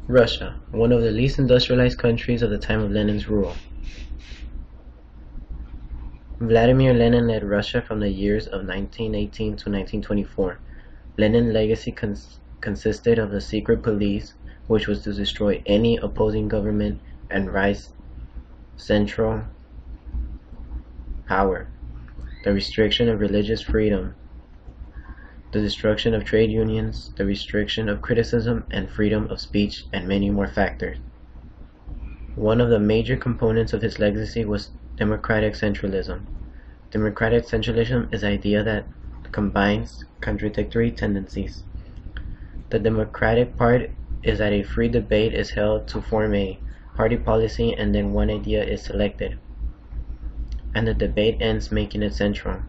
Russia, one of the least industrialized countries of the time of Lenin's rule. Vladimir Lenin led Russia from the years of 1918 to 1924. Lenin's legacy consisted of the secret police, which was to destroy any opposing government and rise central power, the restriction of religious freedom, the destruction of trade unions, the restriction of criticism and freedom of speech, and many more factors. One of the major components of his legacy was democratic centralism. Democratic centralism is the idea that combines contradictory tendencies. The democratic part is that a free debate is held to form a party policy and then one idea is selected, and the debate ends making it central.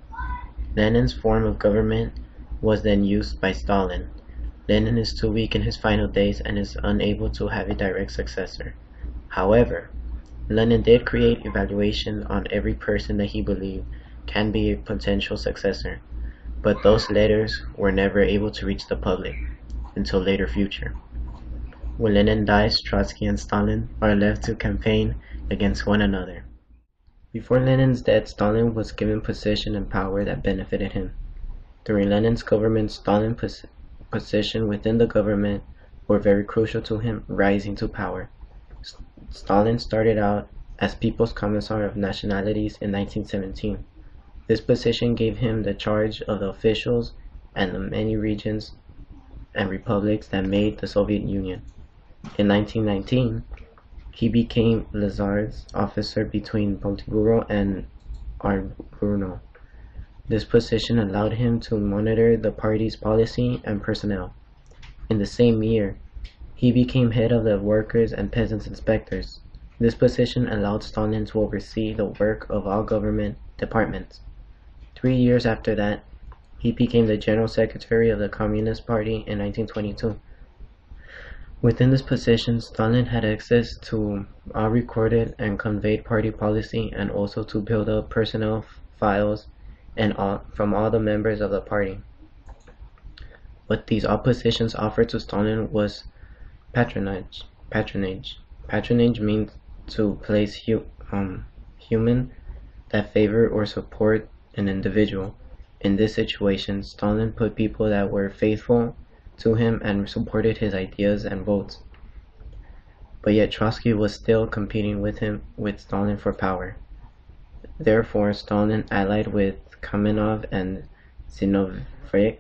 Lenin's form of government was then used by Stalin. Lenin is too weak in his final days and is unable to have a direct successor. However, Lenin did create evaluation on every person that he believed can be a potential successor, but those letters were never able to reach the public until later future. When Lenin dies, Trotsky and Stalin are left to campaign against one another. Before Lenin's death, Stalin was given position and power that benefited him. During Lenin's government, Stalin's position within the government were very crucial to him rising to power. Stalin started out as People's Commissar of Nationalities in 1917. This position gave him the charge of the officials and the many regions and republics that made the Soviet Union. In 1919, he became Lazar's officer between Politburo and Arbuno. This position allowed him to monitor the party's policy and personnel. In the same year, he became head of the Workers' and Peasants' Inspectors. This position allowed Stalin to oversee the work of all government departments. 3 years after that, he became the General Secretary of the Communist Party in 1922. Within this position, Stalin had access to all recorded and conveyed party policy and also to build up personnel files from all the members of the party. What these oppositions offered to Stalin was patronage. Patronage means to place human that favor or support an individual. In this situation, Stalin put people that were faithful to him and supported his ideas and votes. But yet Trotsky was still competing with Stalin for power. Therefore, Stalin allied with Kamenev and Zinoviev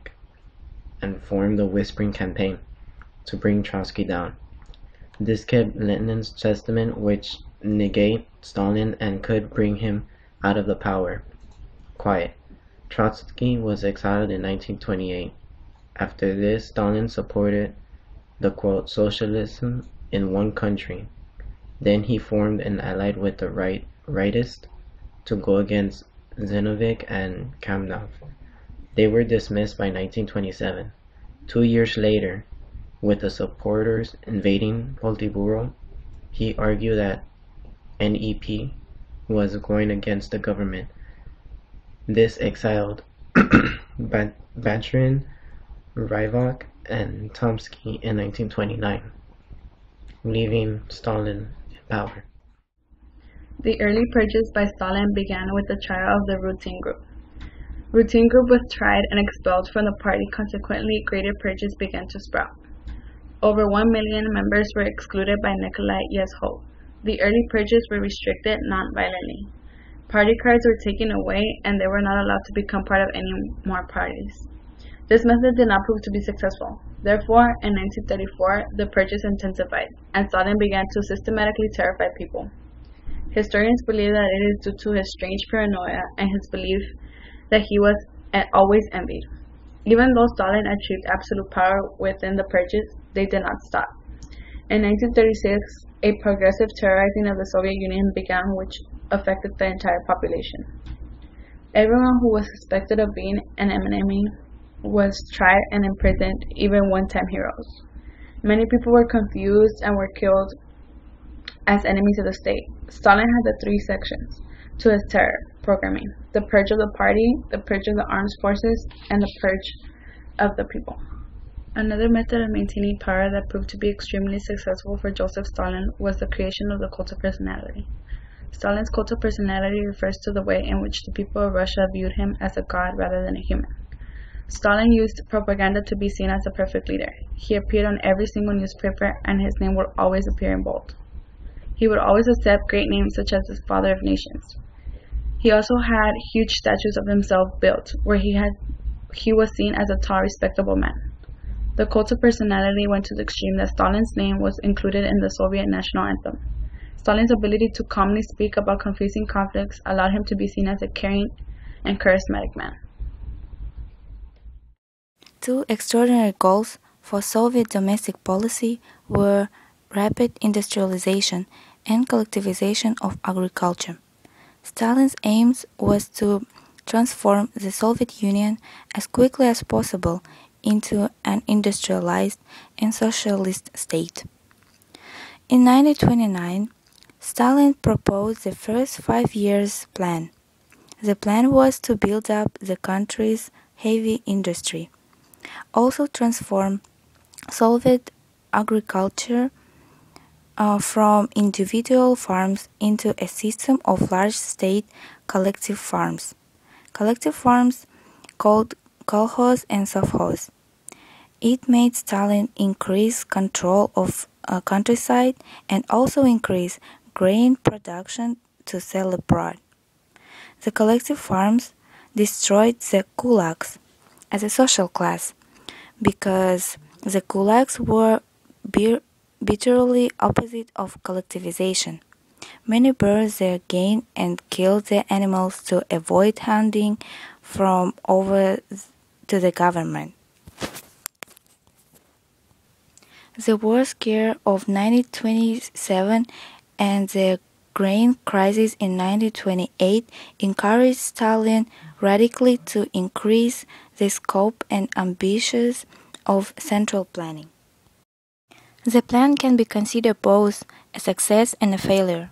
and formed the Whispering Campaign to bring Trotsky down. This kept Lenin's testament, which negate Stalin and could bring him out of the power, quiet. Trotsky was exiled in 1928. After this, Stalin supported the quote socialism in one country. Then he formed and allied with the rightists to go against Zinoviev and Kamenev. They were dismissed by 1927. 2 years later, with the supporters invading Politburo, he argued that NEP was going against the government. This exiled Bachurin, Rybak, and Tomsky in 1929, leaving Stalin in power. The early purges by Stalin began with the trial of the Routine Group. Routine Group was tried and expelled from the party. Consequently, greater purges began to sprout. Over 1 million members were excluded by Nikolai Yezhov. The early purges were restricted non-violently. Party cards were taken away and they were not allowed to become part of any more parties. This method did not prove to be successful. Therefore, in 1934, the purges intensified, and Stalin began to systematically terrify people. Historians believe that it is due to his strange paranoia and his belief that he was always envied. Even though Stalin achieved absolute power within the purges, they did not stop. In 1936, a progressive terrorizing of the Soviet Union began, which affected the entire population. Everyone who was suspected of being an enemy was tried and imprisoned, even one-time heroes. Many people were confused and were killed as enemies of the state. Stalin had the 3 sections to his terror programming: the purge of the party, the purge of the armed forces, and the purge of the people. Another method of maintaining power that proved to be extremely successful for Joseph Stalin was the creation of the cult of personality. Stalin's cult of personality refers to the way in which the people of Russia viewed him as a god rather than a human. Stalin used propaganda to be seen as a perfect leader. He appeared on every single newspaper, and his name would always appear in bold. He would always accept great names such as the Father of Nations. He also had huge statues of himself built, where he was seen as a tall, respectable man. The cult of personality went to the extreme that Stalin's name was included in the Soviet national anthem. Stalin's ability to calmly speak about confusing conflicts allowed him to be seen as a caring and charismatic man. Two extraordinary goals for Soviet domestic policy were rapid industrialization and collectivization of agriculture. Stalin's aim was to transform the Soviet Union as quickly as possible into an industrialized and socialist state. In 1929, Stalin proposed the first 5 years plan. The plan was to build up the country's heavy industry, also transform Soviet agriculture from individual farms into a system of large state collective farms. Collective farms called kolkhoz and sovkhoz. It made Stalin increase control of countryside and also increase grain production to sell abroad. The collective farms destroyed the kulaks as a social class because the kulaks were bitterly opposite of collectivization. Many burned their gain and killed their animals to avoid handing from over to the government. The war scare of 1927 and the grain crisis in 1928 encouraged Stalin radically to increase the scope and ambitions of central planning. The plan can be considered both a success and a failure.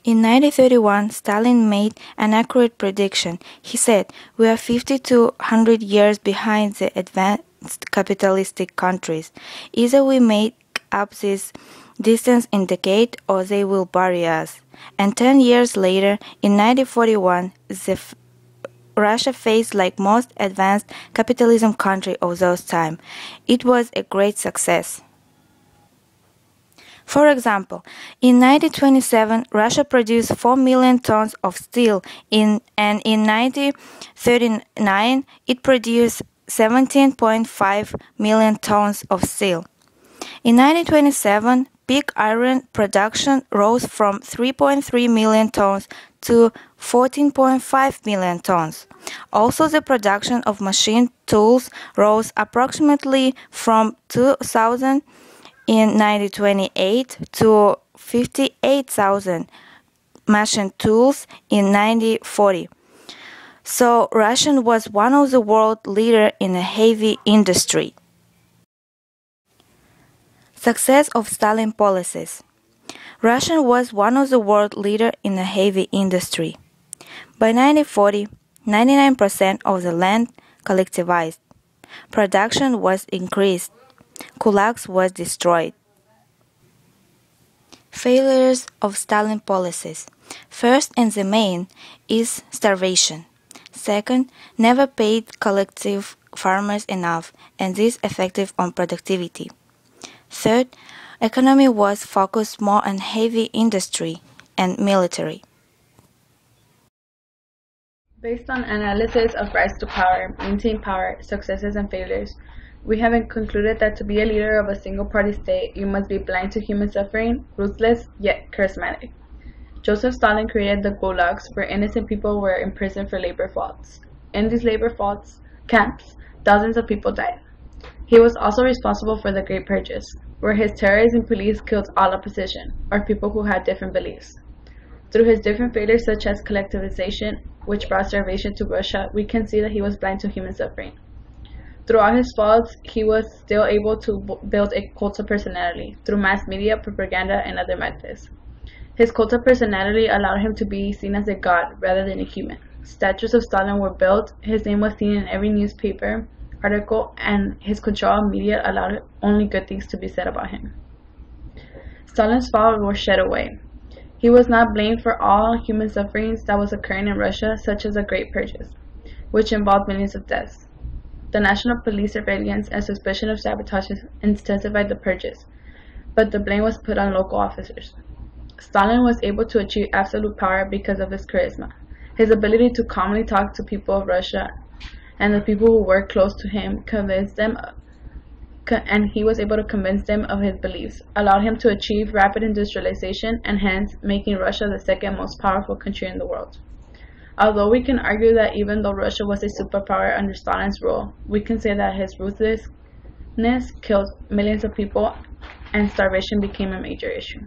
In 1931, Stalin made an accurate prediction. He said, "We are 50 to 100 years behind the advanced capitalistic countries. Either we make up this distance in decade or they will bury us." And 10 years later, in 1941, Russia faced like most advanced capitalism country of those time. It was a great success. For example, in 1927, Russia produced 4 million tons of steel, and in 1939, it produced 17.5 million tons of steel. In 1927, pig iron production rose from 3.3 million tons to 14.5 million tons. Also, the production of machine tools rose approximately from 2,000 in 1928 to 58,000 machine tools in 1940. So, Russia was one of the world leaders in a heavy industry. Success of Stalin policies. Russia was one of the world leaders in a heavy industry. By 1940, 99% of the land collectivized. Production was increased. Kulaks was destroyed. Failures of Stalin policies. First and the main is starvation. Second, never paid collective farmers enough, and this effective on productivity. Third, economy was focused more on heavy industry and military. Based on analysis of rise to power, maintain power, successes, and failures, we have concluded that to be a leader of a single-party state, you must be blind to human suffering, ruthless, yet charismatic. Joseph Stalin created the gulags, where innocent people were imprisoned for labor faults. In these labor faults camps, thousands of people died. He was also responsible for the Great Purges, where his terrorizing police killed all opposition, or people who had different beliefs. Through his different failures such as collectivization, which brought starvation to Russia, we can see that he was blind to human suffering. Through all his faults, he was still able to build a cult of personality through mass media, propaganda, and other methods. His cult of personality allowed him to be seen as a god rather than a human. Statues of Stalin were built, his name was seen in every newspaper, article, and his control of media allowed only good things to be said about him. Stalin's fall was shed away. He was not blamed for all human sufferings that was occurring in Russia, such as the Great Purges, which involved millions of deaths. The national police surveillance and suspicion of sabotage intensified the purges, but the blame was put on local officers. Stalin was able to achieve absolute power because of his charisma, his ability to calmly talk to people of Russia, and the people who were close to him, and he was able to convince them of his beliefs, allowed him to achieve rapid industrialization, and hence making Russia the second most powerful country in the world. Although we can argue that even though Russia was a superpower under Stalin's rule, we can say that his ruthlessness killed millions of people and starvation became a major issue.